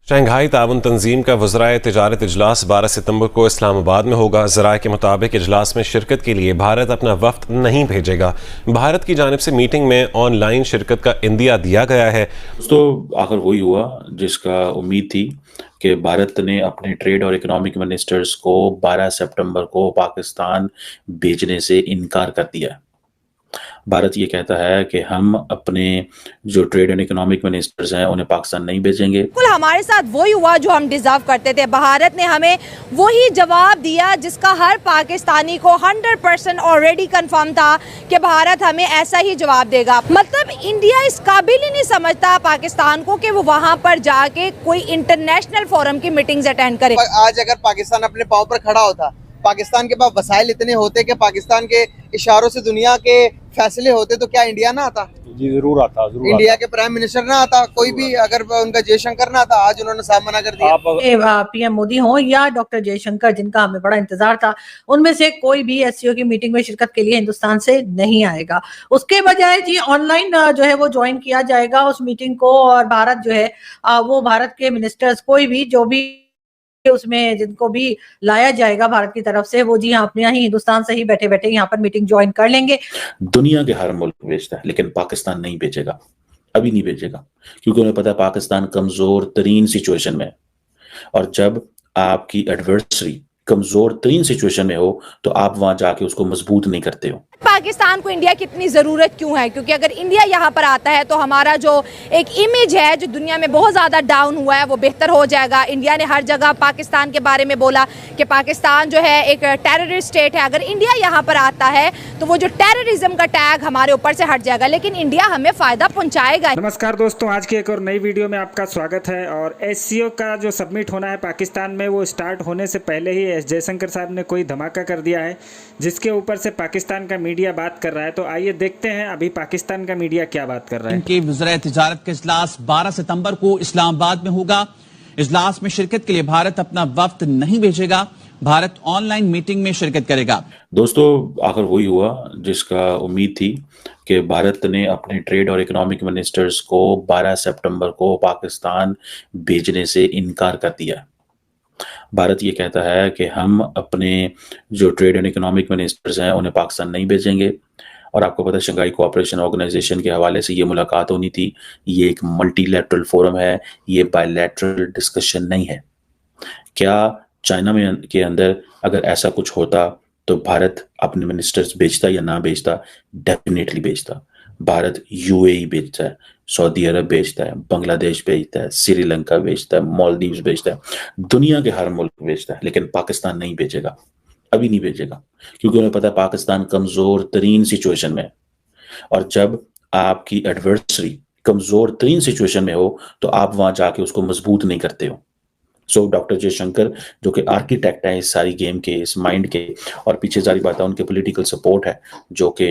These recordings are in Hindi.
शंघाई ताउन तंजीम का वज़राए तिजारत इजलास 12 सितंबर को इस्लामाबाद में होगा। ज़राए के मुताबिक इजलास में शिरकत के लिए भारत अपना वफ्द नहीं भेजेगा। भारत की जानिब से मीटिंग में ऑनलाइन शिरकत का इंदिया दिया गया है। तो आखिर वही हुआ जिसका उम्मीद थी कि भारत ने अपने ट्रेड और इकोनॉमिक मिनिस्टर्स को 12 सितंबर को पाकिस्तान भेजने से इनकार कर दिया। भारत ये कहता है कि हम अपने जो ट्रेड एंड इकोनॉमिक मिनिस्टर्स हैं उन्हें पाकिस्तान नहीं भेजेंगे। बिल्कुल हमारे साथ वही हुआ जो हम डिजर्व करते थे। भारत ने हमें वही जवाब दिया जिसका हर पाकिस्तानी को 100% ऑलरेडी कंफर्म था कि भारत हमें ऐसा ही जवाब देगा। मतलब इंडिया इस काबिल ही नहीं समझता पाकिस्तान को कि वो वहाँ पर जाके कोई इंटरनेशनल फोरम की मीटिंग्स अटेंड करे। आज अगर पाकिस्तान अपने पाँव पर खड़ा होता, पाकिस्तान के पास वसाइल इतने होते कि पाकिस्तान के इशारों से दुनिया के फैसले होते, तो क्या इंडिया ना आता? जी जरूर आता, जरूर इंडिया आता। के प्राइम मिनिस्टर ना आता, कोई भी, अगर उनका जयशंकर ना आता। आज उन्होंने साफ मना कर दिया। पीएम मोदी हो या डॉक्टर जयशंकर, जिनका हमें बड़ा इंतजार था, उनमें से कोई भी एससीओ की मीटिंग में शिरकत के लिए हिंदुस्तान से नहीं आएगा। उसके बजाय जी ऑनलाइन जो है वो ज्वाइन किया जाएगा उस मीटिंग को, और भारत जो है वो भारत के मिनिस्टर्स कोई भी जो भी उसमें जिनको भी लाया जाएगा भारत की तरफ से, वो जी हाँ अपने ही हिंदुस्तान से ही बैठे बैठे यहाँ पर मीटिंग ज्वाइन कर लेंगे। दुनिया के हर मुल्क भेजता है लेकिन पाकिस्तान नहीं भेजेगा, अभी नहीं भेजेगा, क्योंकि उन्हें पता है पाकिस्तान कमजोर तरीन सिचुएशन में है। और जब आपकी एडवर्सरी कमजोर तरीन सिचुएशन में हो तो आप वहां जाके उसको मजबूत नहीं करते हो। पाकिस्तान को इंडिया की इतनी ज़रूरत क्यों है? क्योंकि अगर इंडिया यहाँ पर आता है तो हमारा जो एक इमेज है जो दुनिया में बहुत ज़्यादा डाउन हुआ है वो बेहतर हो जाएगा। इंडिया ने हर जगह पाकिस्तान के बारे में बोला कि पाकिस्तान जो है एक टेररिस्ट स्टेट है। अगर इंडिया यहाँ पर आता है तो वो जो टेररिज्म का टैग हमारे ऊपर से हट जाएगा, लेकिन इंडिया हमें फ़ायदा पहुँचाएगा। नमस्कार दोस्तों, आज की एक और नई वीडियो में आपका स्वागत है। और एससीओ का जो सबमिट होना है पाकिस्तान में, वो स्टार्ट होने से पहले ही एस जयशंकर साहब ने कोई धमाका कर दिया है जिसके ऊपर से पाकिस्तान का मीडिया बात कर रहा है। तो आइए देखते हैं अभी पाकिस्तान का मीडिया क्या बात कर रहा है। इनके वज़राए तिजारत का इजलास 12 सितंबर को इस्लामाबाद में होगा। इजलास में शिरकत के लिए भारत अपना वफ्द नहीं भेजेगा। भारत ऑनलाइन मीटिंग में शिरकत करेगा। दोस्तों आखिर वही हुआ जिसका उम्मीद थी कि भारत ने अपने ट्रेड और इकोनॉमिक मिनिस्टर्स को 12 सितंबर को पाकिस्तान भेजने से इनकार कर दिया। भारत ये कहता है कि हम अपने जो ट्रेड एंड इकोनॉमिक मिनिस्टर्स हैं उन्हें पाकिस्तान नहीं भेजेंगे। और आपको पता है शंघाई कोऑपरेशन ऑर्गेनाइजेशन के हवाले से ये मुलाकात होनी थी। ये एक मल्टीलैटरल फोरम है, ये बायलैटरल डिस्कशन नहीं है। क्या चाइना में के अंदर अगर ऐसा कुछ होता तो भारत अपने मिनिस्टर्स भेजता या ना भेजता? डेफिनेटली भेजता। भारत यूएई भेजता है, सऊदी अरब भेजता है, बांग्लादेश भेजता है, श्रीलंका भेजता है, मालदीव्स भेजता है, दुनिया के हर मुल्क भेजता है, लेकिन पाकिस्तान नहीं भेजेगा, अभी नहीं भेजेगा, क्योंकि उन्हें पता है पाकिस्तान कमजोर तरीन सिचुएशन में है। और जब आपकी एडवर्सरी कमजोर तरीन सिचुएशन में हो तो आप वहां जाके उसको मजबूत नहीं करते हो। सो डॉक्टर जयशंकर जो कि आर्किटेक्ट है इस सारी गेम के, इस माइंड के, और पीछे सारी बात है उनके पॉलिटिकल सपोर्ट है जो कि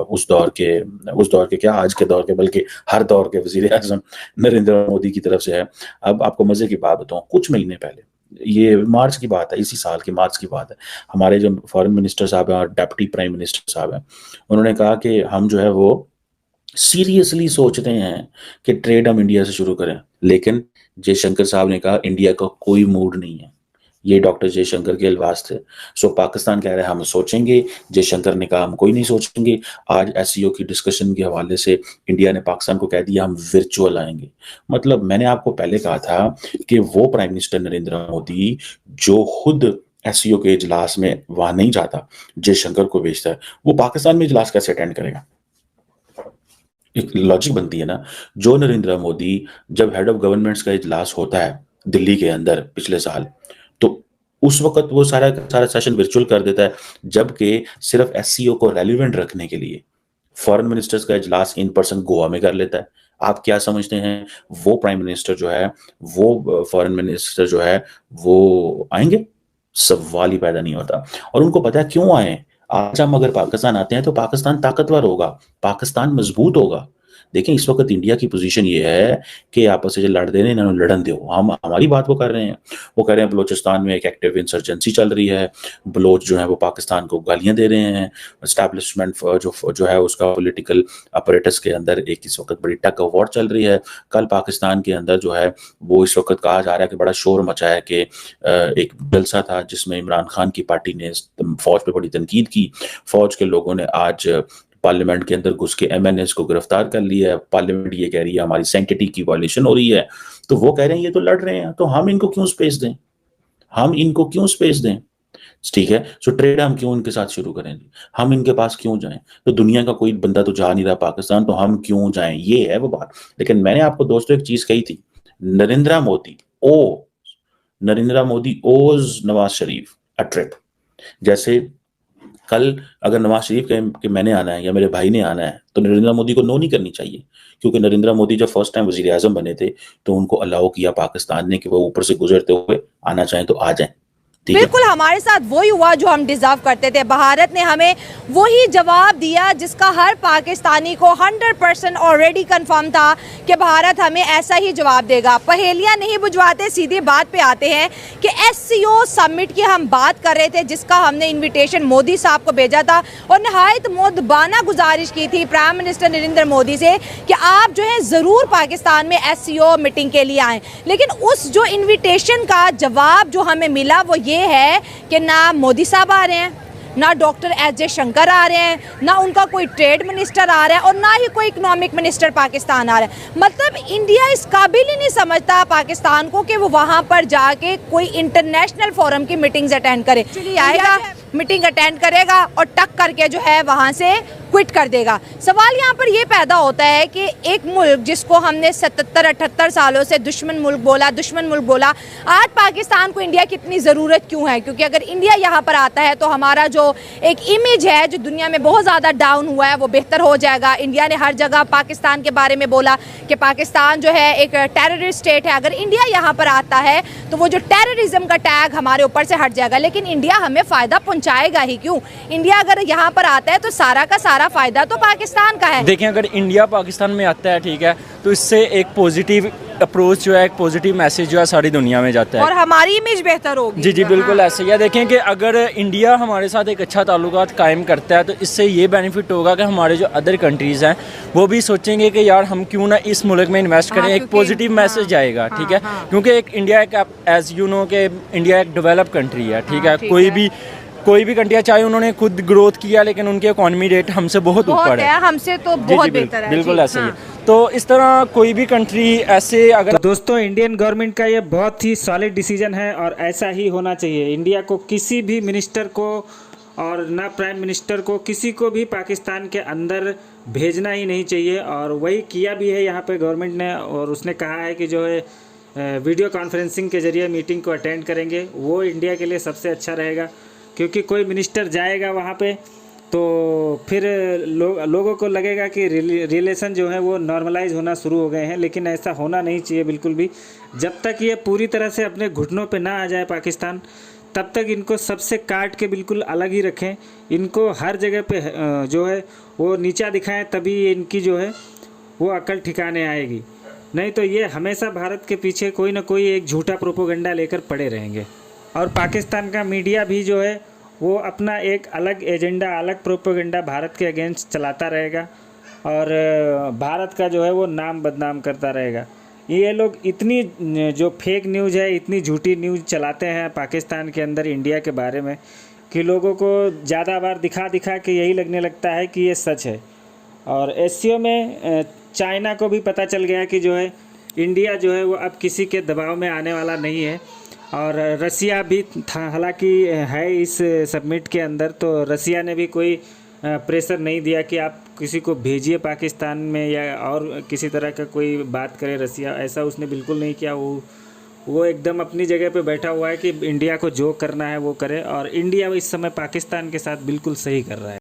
उस दौर के क्या आज के दौर के बल्कि हर दौर के वजीर आजम नरेंद्र मोदी की तरफ से है। अब आपको मजे की बात बताऊं, कुछ महीने पहले, ये मार्च की बात है, इसी साल की मार्च की बात है, हमारे जो फॉरेन मिनिस्टर साहब हैं और डिप्टी प्राइम मिनिस्टर साहब हैं, उन्होंने कहा कि हम जो है वो सीरियसली सोचते हैं कि ट्रेड हम इंडिया से शुरू करें। लेकिन जयशंकर साहब ने कहा इंडिया का कोई मूड नहीं है। ये डॉक्टर जयशंकर के अल्फाज थे। सो पाकिस्तान कह रहा है हम सोचेंगे, जयशंकर ने कहा हम कोई नहीं सोचेंगे। आज एससीओ की डिस्कशन के हवाले से इंडिया ने पाकिस्तान को कह दिया हम वर्चुअल आएंगे। मतलब मैंने आपको पहले कहा था कि वो प्राइम मिनिस्टर नरेंद्र मोदी जो खुद एससीओ के इजलास में वहां नहीं जाता, जयशंकर को भेजता है, वो पाकिस्तान में इजलास कैसे अटेंड करेगा? एक लॉजिक बनती है ना। जो नरेंद्र मोदी जब हेड ऑफ गवर्नमेंट्स का इजलास होता है दिल्ली के अंदर पिछले साल, तो उस वक्त वो सारा सेशन वर्चुअल कर देता है, जबकि सिर्फ एससीओ को रेलिवेंट रखने के लिए फॉरेन मिनिस्टर्स का इजलास इन पर्सन गोवा में कर लेता है। आप क्या समझते हैं वो प्राइम मिनिस्टर जो है, वो फॉरेन मिनिस्टर जो है वो आएंगे? सवाल ही पैदा नहीं होता। और उनको पता है क्यों आए। आज हम अगर पाकिस्तान आते हैं तो पाकिस्तान ताकतवर होगा, पाकिस्तान मजबूत होगा। देखिए इस वक्त इंडिया की पोजीशन ये है कि आपस में जो लड़ दे रहे हैं इन्होंने लड़न दो, हम हमारी बात को कर रहे हैं। वो कह रहे हैं बलोचिस्तान में एक एक्टिव इंसर्जेंसी चल रही है, बलोच जो है वो पाकिस्तान को गालियां दे रहे हैं, एस्टैब्लिशमेंट जो है उसका पॉलिटिकल अपरेटस के अंदर एक इस वक्त बड़ी टग ऑफ वॉर चल रही है। कल पाकिस्तान के अंदर जो है वो इस वक्त कहा जा रहा है कि बड़ा शोर मचा है कि एक जलसा था जिसमें इमरान खान की पार्टी ने फौज पे बड़ी तनकीद की। फौज के लोगों ने आज पार्लियामेंट के अंदर घुस के MNAs को गिरफ्तार कर लिया है। पार्लियामेंट ये कह रही है हमारी सैंक्टिटी की वायलेशन हो रही है। तो वो कह रहे हैं ये तो लड़ रहे हैं, तो हम इनको क्यों स्पेस दें, हम इनको क्यों स्पेस दें? ठीक है, सो ट्रेड हम क्यों इनके साथ शुरू करें, हम इनके पास क्यों जाएं? तो दुनिया का कोई बंदा तो जा नहीं रहा पाकिस्तान, तो हम क्यों जाएं, ये है वो बात। लेकिन मैंने आपको दोस्तों एक चीज कही थी, नरेंद्र मोदी ओज नवाज शरीफ अ ट्रिप। जैसे कल अगर नवाज शरीफ के मैंने आना है या मेरे भाई ने आना है तो नरेंद्र मोदी को नो नहीं करनी चाहिए, क्योंकि नरेंद्र मोदी जब फर्स्ट टाइम वजीर आजम बने थे तो उनको अलाउ किया पाकिस्तान ने कि वो ऊपर से गुजरते हुए आना चाहें तो आ जाएं। बिल्कुल हमारे साथ वही हुआ जो हम डिजर्व करते थे। भारत ने हमें वही जवाब दिया जिसका हर पाकिस्तानी को 100% ऑलरेडी कंफर्म था कि भारत हमें ऐसा ही जवाब देगा। पहेलियां नहीं बुझवाते, सीधी बात पे आते हैं कि SCO समिट की हम बात कर रहे थे जिसका हमने इन्विटेशन मोदी साहब को भेजा था और नहायत मुदबाना गुजारिश की थी प्राइम मिनिस्टर नरेंद्र मोदी से कि आप जो है ज़रूर पाकिस्तान में SCO मीटिंग के लिए आएँ। लेकिन उस जो इन्विटेशन का जवाब जो हमें मिला वो ये है कि ना मोदी साहब आ रहे हैं, ना डॉक्टर एस जयशंकर आ रहे हैं, ना उनका कोई ट्रेड मिनिस्टर आ रहा है और ना ही कोई इकोनॉमिक मिनिस्टर पाकिस्तान आ रहा है। मतलब इंडिया इस काबिल ही नहीं समझता पाकिस्तान को कि वो वहाँ पर जाके कोई इंटरनेशनल फोरम की मीटिंग्स अटेंड करे। आएगा, मीटिंग अटेंड करेगा और टक करके जो है वहाँ से क्विट कर देगा। सवाल यहाँ पर ये पैदा होता है कि एक मुल्क जिसको हमने 77-78 सालों से दुश्मन मुल्क बोला, आज पाकिस्तान को इंडिया की इतनी ज़रूरत क्यों है? क्योंकि अगर इंडिया यहाँ पर आता है तो हमारा जो एक इमेज है जो दुनिया में बहुत ज़्यादा डाउन हुआ है वो बेहतर हो जाएगा। इंडिया ने हर जगह पाकिस्तान के बारे में बोला कि पाकिस्तान जो है एक टेररिस्ट स्टेट है। अगर इंडिया यहाँ पर आता है तो वो जो टेररिज्म का टैग हमारे ऊपर से हट जाएगा। लेकिन इंडिया हमें फ़ायदा पहुँचाएगा ही क्यों? इंडिया अगर यहाँ पर आता है तो सारा का सारा फायदा तो पाकिस्तान का है। देखें, अगर इंडिया पाकिस्तान में आता है, ठीक है, तो इससे एक पॉजिटिव अप्रोच जो है, एक पॉजिटिव मैसेज जो है सारी दुनिया में जाता है और हमारी इमेज बेहतर होगी। जी बिल्कुल ऐसे ही है। देखें कि अगर इंडिया हमारे साथ एक अच्छा ताल्लुकात कायम करता है तो इससे ये बेनिफिट होगा कि हमारे जो अदर कंट्रीज़ हैं वो भी सोचेंगे कि यार हम क्यों ना इस मुल्क में इन्वेस्ट करें। एक पॉजिटिव मैसेज जाएगा, ठीक है, क्योंकि एक इंडिया एक एज यू नो कि इंडिया एक डेवलप कंट्री है, ठीक है। कोई भी कंट्री चाहे उन्होंने खुद ग्रोथ किया लेकिन उनके इकोनॉमी रेट हमसे बहुत ऊपर है, हमसे तो बहुत बेहतर है। बिल्कुल ऐसे ही है। तो इस तरह कोई भी कंट्री ऐसे अगर तो दोस्तों इंडियन गवर्नमेंट का ये बहुत ही सॉलिड डिसीजन है और ऐसा ही होना चाहिए। इंडिया को किसी भी मिनिस्टर को और ना प्राइम मिनिस्टर को किसी को भी पाकिस्तान के अंदर भेजना ही नहीं चाहिए और वही किया भी है यहाँ पे गवर्नमेंट ने। और उसने कहा है कि जो है वीडियो कॉन्फ्रेंसिंग के ज़रिए मीटिंग को अटेंड करेंगे, वो इंडिया के लिए सबसे अच्छा रहेगा। क्योंकि कोई मिनिस्टर जाएगा वहाँ पे तो फिर लोगों को लगेगा कि रिलेशन जो है वो नॉर्मलाइज होना शुरू हो गए हैं, लेकिन ऐसा होना नहीं चाहिए बिल्कुल भी। जब तक ये पूरी तरह से अपने घुटनों पे ना आ जाए पाकिस्तान, तब तक इनको सबसे काट के बिल्कुल अलग ही रखें। इनको हर जगह पे जो है वो नीचा दिखाएं, तभी इनकी जो है वो अकल ठिकाने आएगी। नहीं तो ये हमेशा भारत के पीछे कोई ना कोई एक झूठा प्रोपोगंडा लेकर पड़े रहेंगे। और पाकिस्तान का मीडिया भी जो है वो अपना एक अलग एजेंडा, अलग प्रोपेगेंडा भारत के अगेंस्ट चलाता रहेगा और भारत का जो है वो नाम बदनाम करता रहेगा। ये लोग इतनी जो फेक न्यूज़ है, इतनी झूठी न्यूज़ चलाते हैं पाकिस्तान के अंदर इंडिया के बारे में कि लोगों को ज़्यादा बार दिखा के यही लगने लगता है कि ये सच है। और SCO में चाइना को भी पता चल गया कि जो है इंडिया जो है वो अब किसी के दबाव में आने वाला नहीं है। और रसिया भी था हालांकि है इस समिट के अंदर, तो रसिया ने भी कोई प्रेशर नहीं दिया कि आप किसी को भेजिए पाकिस्तान में या और किसी तरह का कोई बात करे रसिया, ऐसा उसने बिल्कुल नहीं किया। वो एकदम अपनी जगह पे बैठा हुआ है कि इंडिया को जो करना है वो करे और इंडिया इस समय पाकिस्तान के साथ बिल्कुल सही कर रहा है।